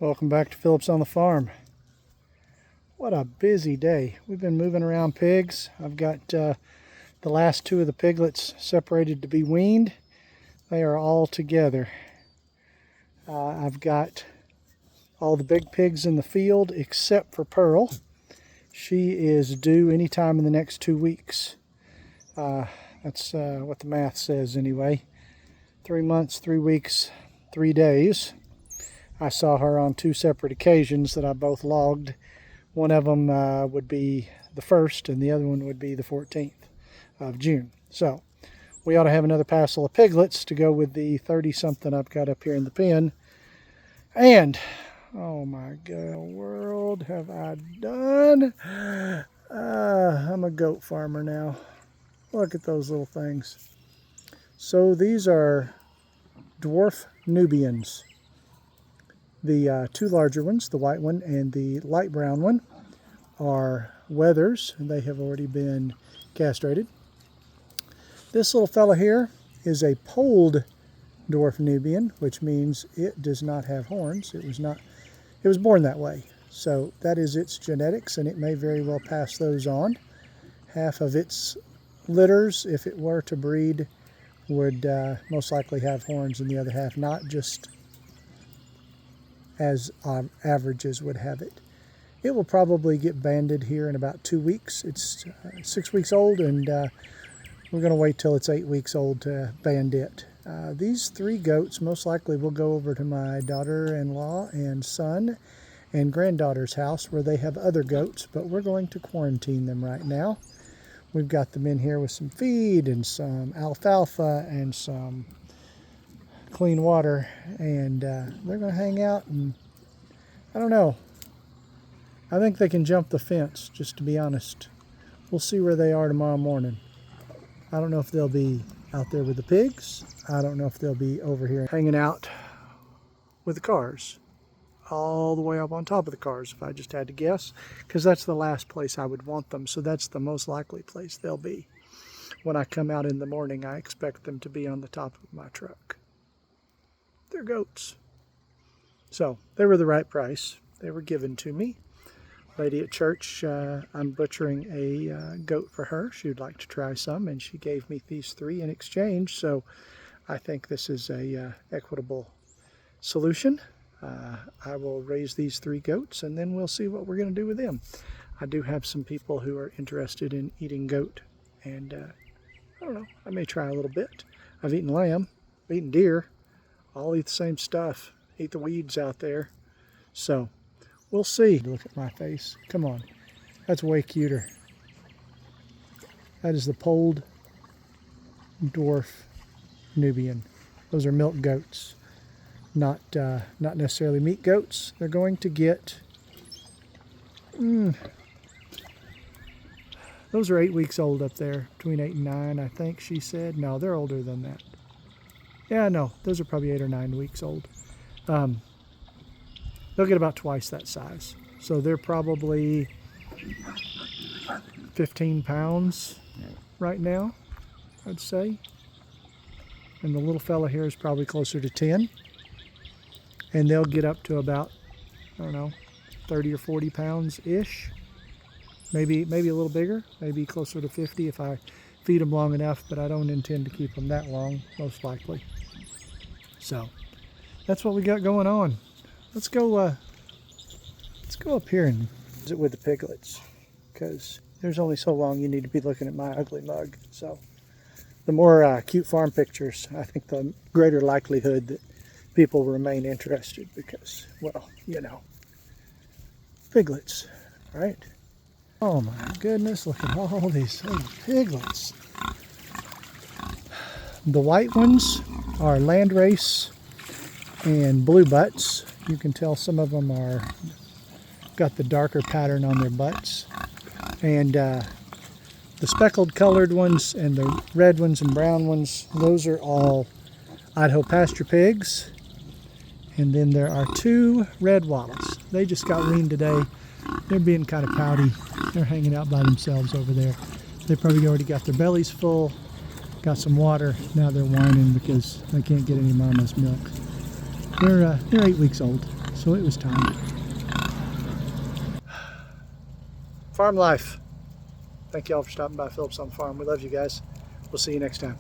Welcome back to Phillips on the Farm. What a busy day. We've been moving around pigs. I've got the last two of the piglets separated to be weaned. They are all together. I've got all the big pigs in the field except for Pearl. She is due anytime in the next 2 weeks. That's what the math says anyway. 3 months, 3 weeks, 3 days. I saw her on 2 separate occasions that I both logged. One of them would be the 1st and the other one would be the 14th of June. So we ought to have another passel of piglets to go with the 30-something I've got up here in the pen. And, oh my God, world have I done? I'm a goat farmer now. Look at those little things. So these are dwarf Nubians. The 2 larger ones, the white one and the light brown one, are wethers, and they have already been castrated. This little fella here is a polled dwarf Nubian, which means it does not have horns. It was born that way. So that is its genetics, and it may very well pass those on. Half of its litters, if it were to breed, would most likely have horns, and the other half not, just as averages would have it. It will probably get banded here in about 2 weeks. It's 6 weeks old, and we're going to wait till it's 8 weeks old to band it. These 3 goats most likely will go over to my daughter-in-law and son and granddaughter's house where they have other goats, but we're going to quarantine them right now. We've got them in here with some feed and some alfalfa and some clean water, and they're going to hang out, and I don't know. I think they can jump the fence, just to be honest. We'll see where they are tomorrow morning. I don't know if they'll be out there with the pigs. I don't know if they'll be over here hanging out with the cars, all the way up on top of the cars, if I just had to guess, because that's the last place I would want them, so that's the most likely place they'll be. When I come out in the morning, I expect them to be on the top of my truck. They're goats. So they were the right price. They were given to me. Lady at church, I'm butchering a goat for her. She would like to try some, and she gave me these 3 in exchange. So I think this is a equitable solution. I will raise these 3 goats, and then we'll see what we're going to do with them. I do have some people who are interested in eating goat, and I don't know, I may try a little bit. I've eaten lamb, I've eaten deer. I'll eat the same stuff, eat the weeds out there. So we'll see. Look at my face. Come on. That's way cuter. That is the polled dwarf Nubian. Those are milk goats, not necessarily meat goats. They're going to get, those are 8 weeks old up there, between 8 and 9, I think she said. No, they're older than that. Yeah, no, those are probably 8 or 9 weeks old. They'll get about twice that size. So they're probably 15 pounds right now, I'd say. And the little fella here is probably closer to 10. And they'll get up to about, I don't know, 30 or 40 pounds-ish. Maybe a little bigger, maybe closer to 50 if I feed them long enough, but I don't intend to keep them that long, most likely. So that's what we got going on. Let's go up here and visit with the piglets, because there's only so long you need to be looking at my ugly mug. So the more cute farm pictures, I think the greater likelihood that people remain interested, because, well, you know, piglets, right? Oh my goodness, look at all these piglets. The white ones are landrace and blue butts. You can tell some of them are got the darker pattern on their butts. And the speckled colored ones and the red ones and brown ones, those are all Idaho pasture pigs. And then there are 2 red wattles. They just got weaned today. They're being kind of pouty. They're hanging out by themselves over there. They probably already got their bellies full, got some water. Now they're whining because they can't get any mama's milk. They're 8 weeks old. So it was time. Farm life. Thank you all for stopping by Phillips on the Farm. We love you guys. We'll see you next time.